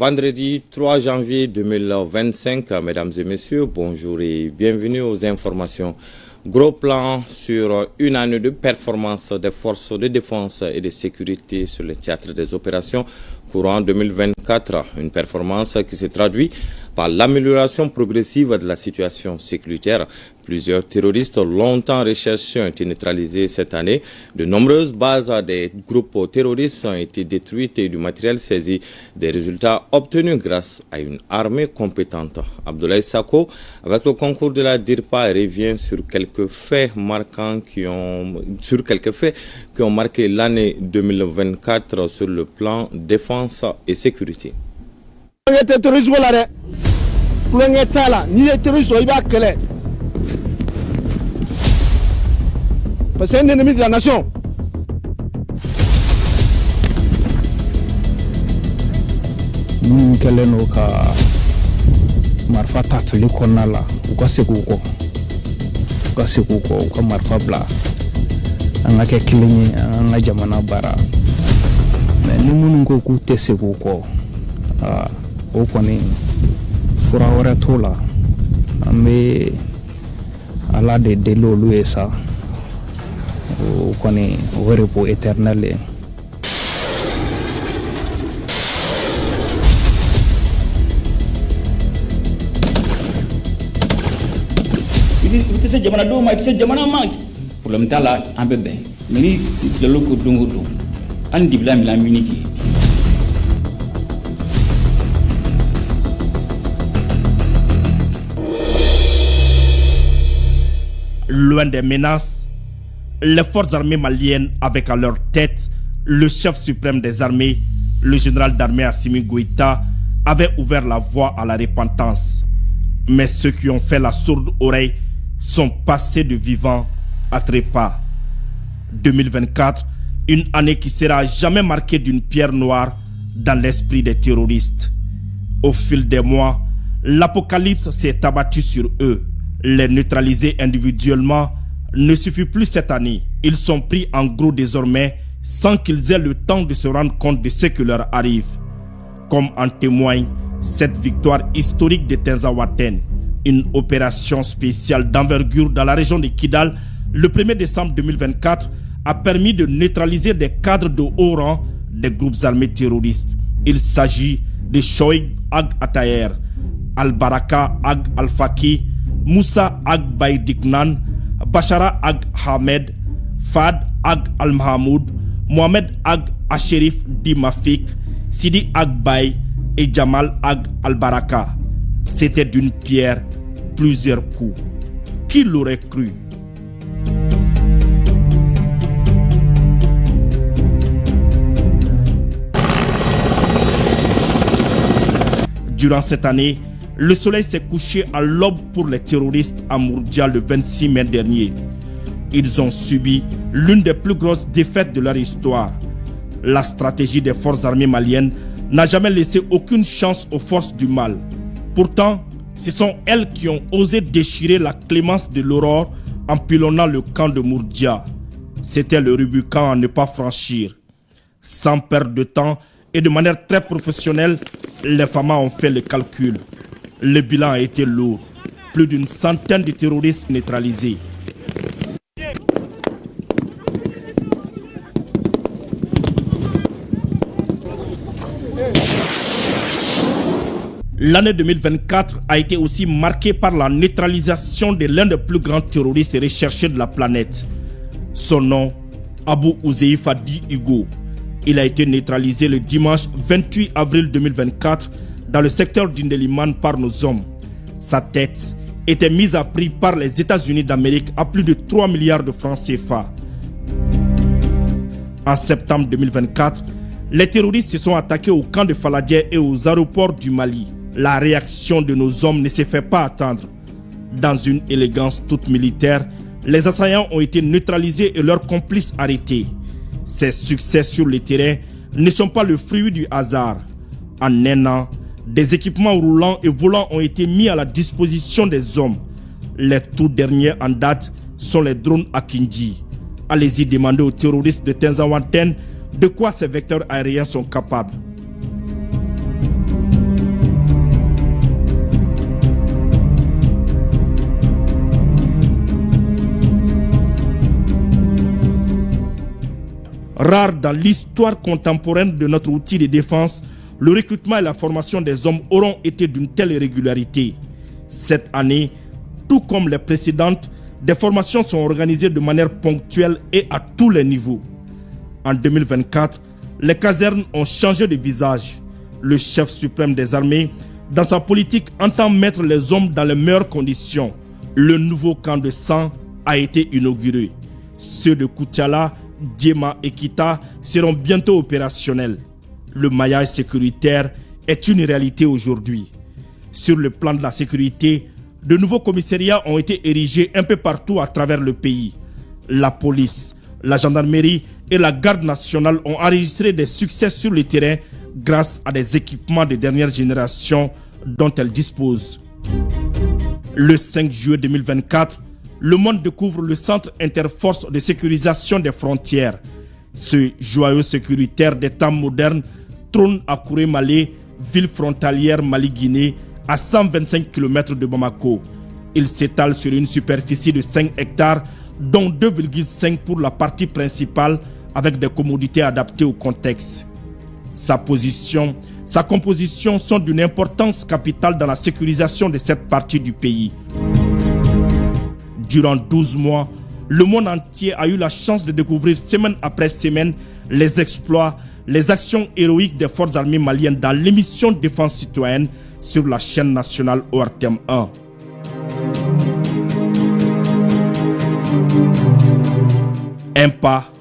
Vendredi 3 janvier 2025, mesdames et messieurs, bonjour et bienvenue aux informations. Gros plan sur une année de performance des forces de défense et de sécurité sur le théâtre des opérations courant 2024. Une performance qui se traduit par l'amélioration progressive de la situation sécuritaire. Plusieurs terroristes longtemps recherchés ont été neutralisés cette année. De nombreuses bases des groupes terroristes ont été détruites et du matériel saisi. Des résultats obtenus grâce à une armée compétente. Abdoulaye Sako, avec le concours de la DIRPA, revient sur quelques faits marquants qui ont marqué l'année 2024 sur le plan défense et sécurité. C'est un ennemi de la nation. Nous allons marfa tafili konala ukasekuko uka marfa bla anga ke kilini anga jamana bara mais ni munu ko ku tesekuko o koni fura wara tola ambe ala de delolu esa o koni o repos éternel. C'est jamana do ma c'est jamana ma problème tala en bébé mais ni le loko dongo do andi bla mi la miniki. Loin des menaces, les forces armées maliennes avec à leur tête le chef suprême des armées, le général d'armée Assimi Goïta, avaient ouvert la voie à la repentance. Mais ceux qui ont fait la sourde oreille sont passés de vivants à trépas. 2024, une année qui sera jamais marquée d'une pierre noire dans l'esprit des terroristes. Au fil des mois, l'apocalypse s'est abattu sur eux. Les neutraliser individuellement ne suffit plus cette année. Ils sont pris en gros désormais sans qu'ils aient le temps de se rendre compte de ce qui leur arrive. Comme en témoigne cette victoire historique de Tinzaouaten. Une opération spéciale d'envergure dans la région de Kidal le 1er décembre 2024 a permis de neutraliser des cadres de haut rang des groupes armés terroristes. Il s'agit de Shoaib Ag Atayer, Al-Baraka Ag Al-Faki, Moussa Ag Baïdiknan, Bachara Ag Hamed, Fad Ag Al-Mahamoud, Mohamed Ag Asherif Dimafik, Sidi Ag Bay et Jamal Ag Al-Baraka. C'était d'une pierre plusieurs coups. Qui l'aurait cru? Durant cette année, le soleil s'est couché à l'aube pour les terroristes à Mourdia le 26 mai dernier. Ils ont subi l'une des plus grosses défaites de leur histoire. La stratégie des forces armées maliennes n'a jamais laissé aucune chance aux forces du mal. Pourtant, ce sont elles qui ont osé déchirer la clémence de l'aurore en pilonnant le camp de Mourdia. C'était le Rubicon à ne pas franchir. Sans perdre de temps et de manière très professionnelle, les FAMA ont fait le calcul. Le bilan a été lourd. Plus d'une centaine de terroristes neutralisés. L'année 2024 a été aussi marquée par la neutralisation de l'un des plus grands terroristes recherchés de la planète. Son nom, Abou Ouzeifa Di Hugo. Il a été neutralisé le dimanche 28 avril 2024 dans le secteur d'Indeliman par nos hommes. Sa tête était mise à prix par les États-Unis d'Amérique à plus de 3 milliards de francs CFA. En septembre 2024, les terroristes se sont attaqués au camp de Faladier et aux aéroports du Mali. La réaction de nos hommes ne s'est fait pas attendre. Dans une élégance toute militaire, les assaillants ont été neutralisés et leurs complices arrêtés. Ces succès sur le terrain ne sont pas le fruit du hasard. En un an, des équipements roulants et volants ont été mis à la disposition des hommes. Les tout derniers en date sont les drones Akinji. Allez-y demander aux terroristes de Tinzaouaten de quoi ces vecteurs aériens sont capables. Rare dans l'histoire contemporaine de notre outil de défense, le recrutement et la formation des hommes auront été d'une telle régularité. Cette année, tout comme les précédentes, des formations sont organisées de manière ponctuelle et à tous les niveaux. En 2024, les casernes ont changé de visage. Le chef suprême des armées, dans sa politique, entend mettre les hommes dans les meilleures conditions. Le nouveau camp de sang a été inauguré. Ceux de Koutiala, Diema et Kita seront bientôt opérationnels. Le maillage sécuritaire est une réalité aujourd'hui. Sur le plan de la sécurité, de nouveaux commissariats ont été érigés un peu partout à travers le pays. La police, la gendarmerie et la garde nationale ont enregistré des succès sur le terrain grâce à des équipements de dernière génération dont elles disposent. Le 5 juillet 2024, le monde découvre le Centre Interforce de sécurisation des frontières. Ce joyau sécuritaire des temps modernes trône à Kouré-Malé, ville frontalière Mali-Guinée, à 125 km de Bamako. Il s'étale sur une superficie de 5 hectares, dont 2,5 pour la partie principale, avec des commodités adaptées au contexte. Sa position, sa composition sont d'une importance capitale dans la sécurisation de cette partie du pays. Durant 12 mois, le monde entier a eu la chance de découvrir semaine après semaine les exploits, les actions héroïques des forces armées maliennes dans l'émission Défense citoyenne sur la chaîne nationale ORTM 1. Un pas,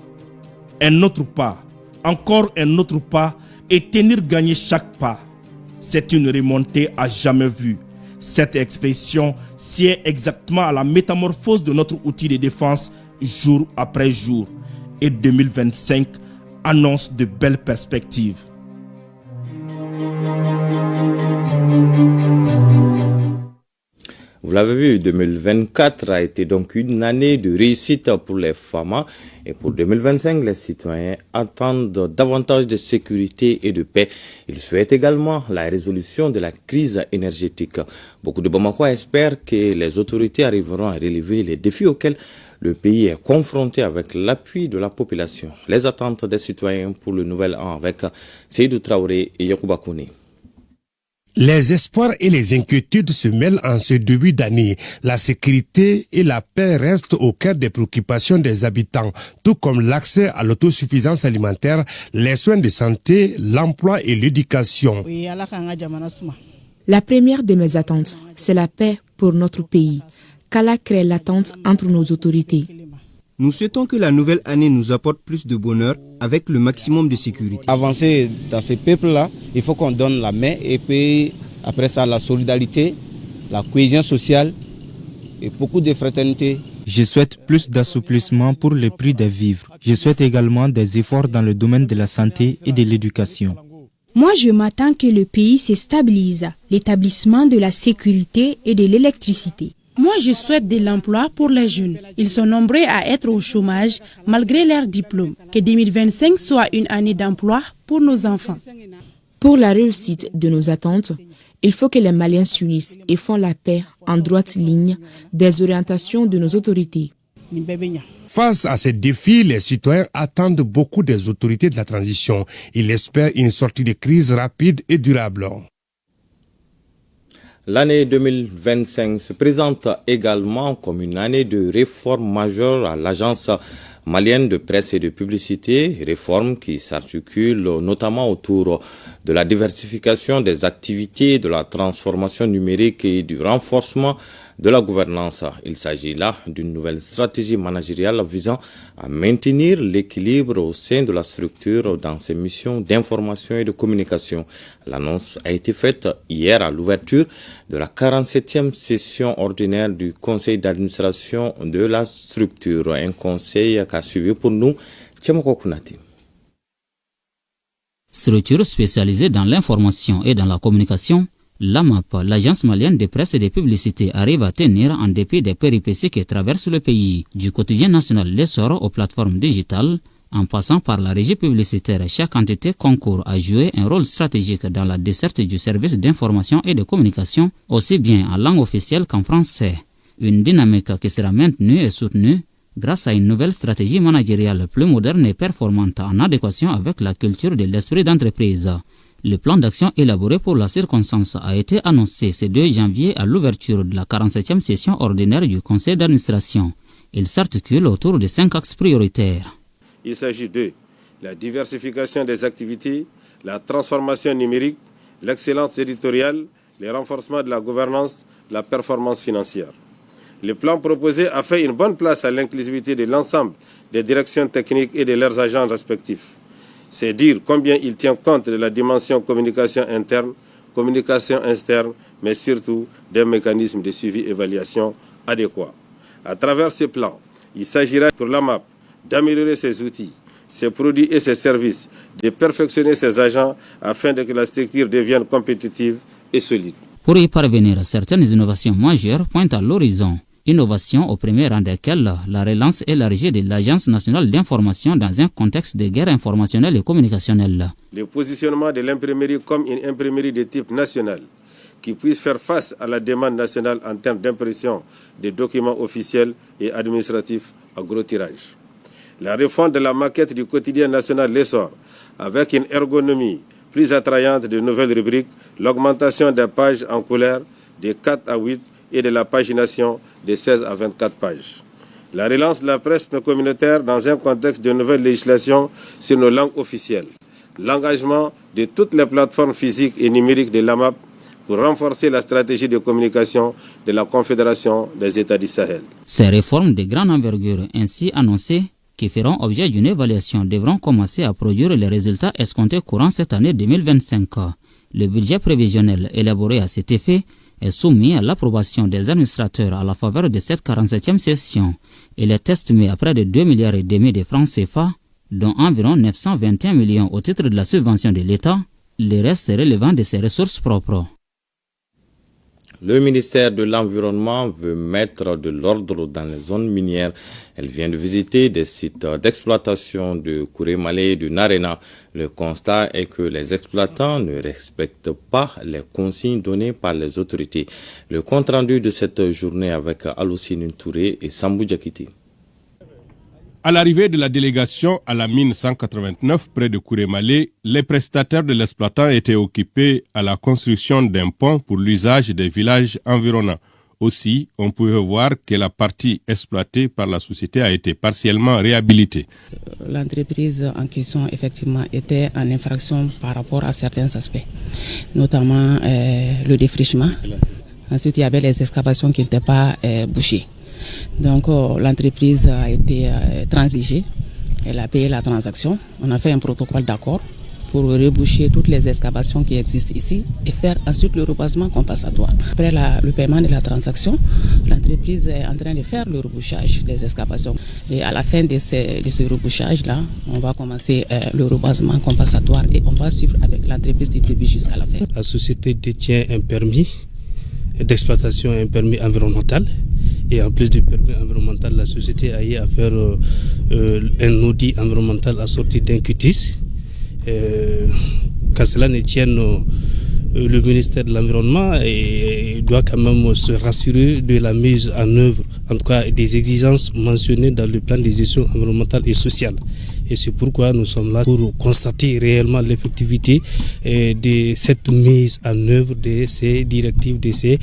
un autre pas, encore un autre pas et tenir gagner chaque pas. C'est une remontée à jamais vue. Cette expression sied exactement à la métamorphose de notre outil de défense jour après jour. Et 2025 annonce de belles perspectives. Vous l'avez vu, 2024 a été donc une année de réussite pour les FAMA et pour 2025, les citoyens attendent davantage de sécurité et de paix. Ils souhaitent également la résolution de la crise énergétique. Beaucoup de Bamakois espèrent que les autorités arriveront à relever les défis auxquels le pays est confronté avec l'appui de la population. Les attentes des citoyens pour le nouvel an avec Seydou Traoré et Yacouba Kone. Les espoirs et les inquiétudes se mêlent en ce début d'année. La sécurité et la paix restent au cœur des préoccupations des habitants, tout comme l'accès à l'autosuffisance alimentaire, les soins de santé, l'emploi et l'éducation. La première de mes attentes, c'est la paix pour notre pays. Qu'Allah crée l'attente entre nos autorités. Nous souhaitons que la nouvelle année nous apporte plus de bonheur avec le maximum de sécurité. Avancer dans ces peuples-là, il faut qu'on donne la main et puis après ça la solidarité, la cohésion sociale et beaucoup de fraternité. Je souhaite plus d'assouplissement pour le prix des vivres. Je souhaite également des efforts dans le domaine de la santé et de l'éducation. Moi, je m'attends que le pays se stabilise, l'établissement de la sécurité et de l'électricité. Moi, je souhaite de l'emploi pour les jeunes. Ils sont nombreux à être au chômage malgré leur diplôme. Que 2025 soit une année d'emploi pour nos enfants. Pour la réussite de nos attentes, il faut que les Maliens s'unissent et font la paix en droite ligne des orientations de nos autorités. Face à ces défis, les citoyens attendent beaucoup des autorités de la transition. Ils espèrent une sortie de crise rapide et durable. L'année 2025 se présente également comme une année de réforme majeure à l'agence malienne de presse et de publicité, réforme qui s'articule notamment autour de la diversification des activités, de la transformation numérique et du renforcement de la gouvernance. Il s'agit là d'une nouvelle stratégie managériale visant à maintenir l'équilibre au sein de la structure dans ses missions d'information et de communication. L'annonce a été faite hier à l'ouverture de la 47e session ordinaire du conseil d'administration de la structure. Un conseil qu'a suivi pour nous Tchemoko Kounati. Structure spécialisée dans l'information et dans la communication, l'AMAP, l'agence malienne de presse et de publicité, arrive à tenir en dépit des péripéties qui traversent le pays. Du quotidien national l'essor aux plateformes digitales, en passant par la régie publicitaire, chaque entité concourt à jouer un rôle stratégique dans la desserte du service d'information et de communication, aussi bien en langue officielle qu'en français. Une dynamique qui sera maintenue et soutenue grâce à une nouvelle stratégie managériale plus moderne et performante en adéquation avec la culture de l'esprit d'entreprise. Le plan d'action élaboré pour la circonstance a été annoncé ce 2 janvier à l'ouverture de la 47e session ordinaire du conseil d'administration. Il s'articule autour de 5 axes prioritaires. Il s'agit de la diversification des activités, la transformation numérique, l'excellence territoriale, le renforcement de la gouvernance, la performance financière. Le plan proposé a fait une bonne place à l'inclusivité de l'ensemble des directions techniques et de leurs agents respectifs. C'est dire combien il tient compte de la dimension communication interne, communication externe, mais surtout d'un mécanisme de suivi-évaluation adéquat. À travers ce plan, il s'agira pour l'AMAP d'améliorer ses outils, ses produits et ses services, de perfectionner ses agents afin que la structure devienne compétitive et solide. Pour y parvenir, certaines innovations majeures pointent à l'horizon. Innovation au premier rang desquelles la relance élargie de l'Agence nationale d'information dans un contexte de guerre informationnelle et communicationnelle. Le positionnement de l'imprimerie comme une imprimerie de type national qui puisse faire face à la demande nationale en termes d'impression des documents officiels et administratifs à gros tirage. La refonte de la maquette du quotidien national L'Essor avec une ergonomie plus attrayante de nouvelles rubriques, l'augmentation des pages en couleur de 4 à 8 et de la pagination de 16 à 24 pages. La relance de la presse communautaire dans un contexte de nouvelles législations sur nos langues officielles. L'engagement de toutes les plateformes physiques et numériques de l'AMAP pour renforcer la stratégie de communication de la Confédération des États du Sahel. Ces réformes de grande envergure ainsi annoncées, qui feront objet d'une évaluation, devront commencer à produire les résultats escomptés courant cette année 2025. Le budget prévisionnel élaboré à cet effet est soumis à l'approbation des administrateurs à la faveur de cette 47e session. Il est estimé à près de 2,5 milliards de francs CFA, dont environ 921 millions au titre de la subvention de l'État, le reste relevant de ses ressources propres. Le ministère de l'Environnement veut mettre de l'ordre dans les zones minières. Elle vient de visiter des sites d'exploitation de Kourémalé et de Narena. Le constat est que les exploitants ne respectent pas les consignes données par les autorités. Le compte-rendu de cette journée avec Alocine Touré et Sambou Diakité. À l'arrivée de la délégation à la mine 189 près de Kourémalé, les prestataires de l'exploitant étaient occupés à la construction d'un pont pour l'usage des villages environnants. Aussi, on pouvait voir que la partie exploitée par la société a été partiellement réhabilitée. L'entreprise en question, effectivement, était en infraction par rapport à certains aspects, notamment le défrichement. Ensuite, il y avait les excavations qui n'étaient pas bouchées. Donc l'entreprise a été transigée, elle a payé la transaction, on a fait un protocole d'accord pour reboucher toutes les excavations qui existent ici et faire ensuite le reboisement compensatoire. Après le paiement de la transaction, l'entreprise est en train de faire le rebouchage des excavations. Et à la fin de ce rebouchage-là, on va commencer le reboisement compensatoire et on va suivre avec l'entreprise du début jusqu'à la fin. La société détient un permis d'exploitation et un permis environnemental. Et en plus du permis environnemental, la société a eu à faire un audit environnemental assorti d'un cutis. Qu'à cela ne tienne, le ministère de l'Environnement doit quand même se rassurer de la mise en œuvre, en tout cas des exigences mentionnées dans le plan de gestion environnementale et sociale. Et c'est pourquoi nous sommes là pour constater réellement l'effectivité de cette mise en œuvre de ces directives, de ces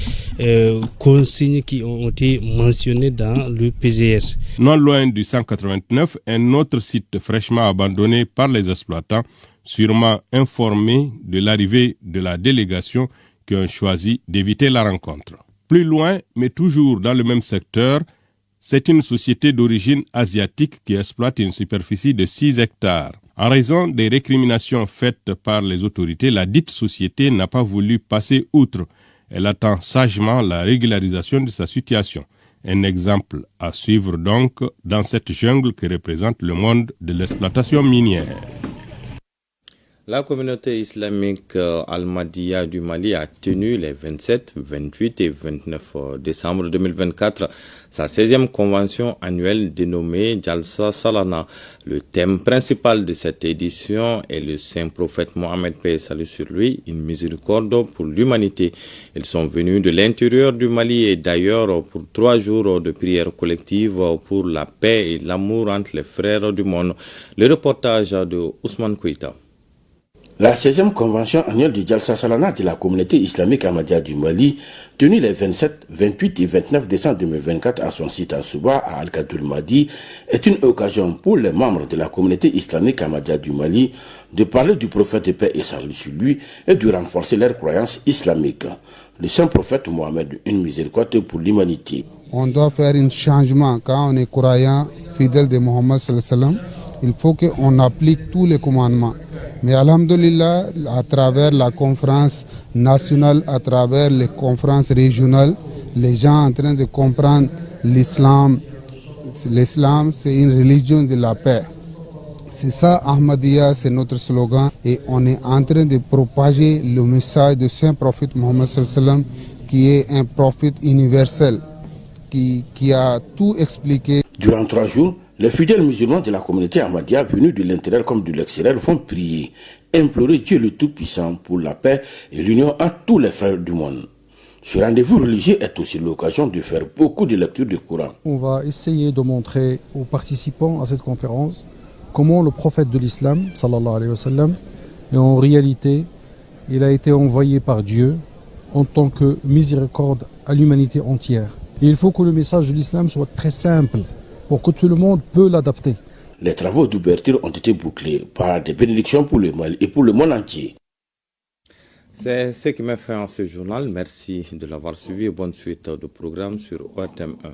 consignes qui ont été mentionnées dans le PGS. Non loin du 189, un autre site fraîchement abandonné par les exploitants, sûrement informés de l'arrivée de la délégation qui ont choisi d'éviter la rencontre. Plus loin, mais toujours dans le même secteur, c'est une société d'origine asiatique qui exploite une superficie de 6 hectares. En raison des récriminations faites par les autorités, la dite société n'a pas voulu passer outre. Elle attend sagement la régularisation de sa situation. Un exemple à suivre donc dans cette jungle que représente le monde de l'exploitation minière. La communauté islamique Ahmadiyya du Mali a tenu les 27, 28 et 29 décembre 2024 sa 16e convention annuelle dénommée Jalsa Salana. Le thème principal de cette édition est le saint prophète Mohammed, paix et salut sur lui, une miséricorde pour l'humanité. Ils sont venus de l'intérieur du Mali et d'ailleurs pour 3 jours de prière collective pour la paix et l'amour entre les frères du monde. Le reportage de Ousmane Kouita. La 16e convention annuelle du Jalsa Salana de la communauté islamique Ahmadiyya du Mali, tenue les 27, 28 et 29 décembre 2024 à son site à Souba, à Al-Kadoul Madi, est une occasion pour les membres de la communauté islamique Ahmadiyya du Mali de parler du prophète de paix et salut sur lui et de renforcer leurs croyances islamiques. Le saint prophète Mohammed, une miséricorde pour l'humanité. On doit faire un changement quand on est croyant, fidèle de Mohammed sallallahu alayhi wa sallam. Il faut qu'on applique tous les commandements. Mais alhamdulillah, à travers la conférence nationale, à travers les conférences régionales, les gens sont en train de comprendre l'islam. L'islam, c'est une religion de la paix. C'est ça, Ahmadiyya, c'est notre slogan. Et on est en train de propager le message de Saint Prophète Mohammed sallallahu alayhi wa sallam, qui est un prophète universel, qui a tout expliqué. Durant 3 jours, les fidèles musulmans de la communauté Ahmadiyya venus de l'intérieur comme de l'extérieur vont prier, implorer Dieu le Tout-Puissant pour la paix et l'union entre tous les frères du monde. Ce rendez-vous religieux est aussi l'occasion de faire beaucoup de lectures du Coran. On va essayer de montrer aux participants à cette conférence comment le prophète de l'islam, sallallahu alayhi wa sallam, et en réalité, il a été envoyé par Dieu en tant que miséricorde à l'humanité entière. Et il faut que le message de l'islam soit très simple, pour que tout le monde peut l'adapter. Les travaux d'ouverture ont été bouclés par des bénédictions pour le Mali et pour le monde entier. C'est ce qui m'a fait en ce journal. Merci de l'avoir suivi et bonne suite de programme sur ORTM 1.